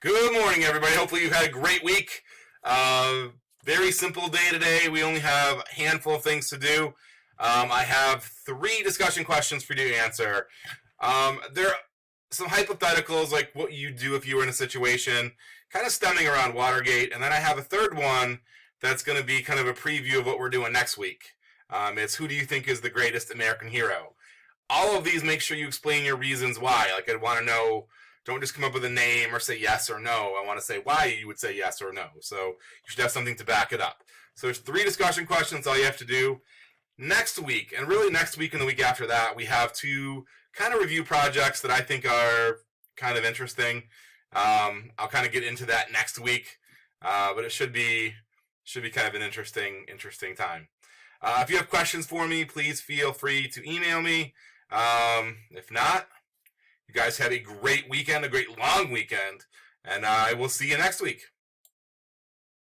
Good morning, everybody. Hopefully you've had a great week. Very simple day today. We only have a handful of things to do. I have 3 discussion questions for you to answer. There are some hypotheticals, like what you do if you were in a situation, kind of stemming around Watergate. And then I have a third one that's going to be kind of a preview of what we're doing next week. It's who do you think is the greatest American hero? All of these, make sure you explain your reasons why. Like, I'd want to know, don't just come up with a name or say yes or no. I want to say why you would say yes or no. So you should have something to back it up. So there's 3 discussion questions, all you have to do. Next week, and really next week and the week after that, we have 2 kind of review projects that I think are kind of interesting. I'll kind of get into that next week, but it should be kind of an interesting time. If you have questions for me, please feel free to email me. If not, you guys have a great weekend, a great long weekend, and I will see you next week.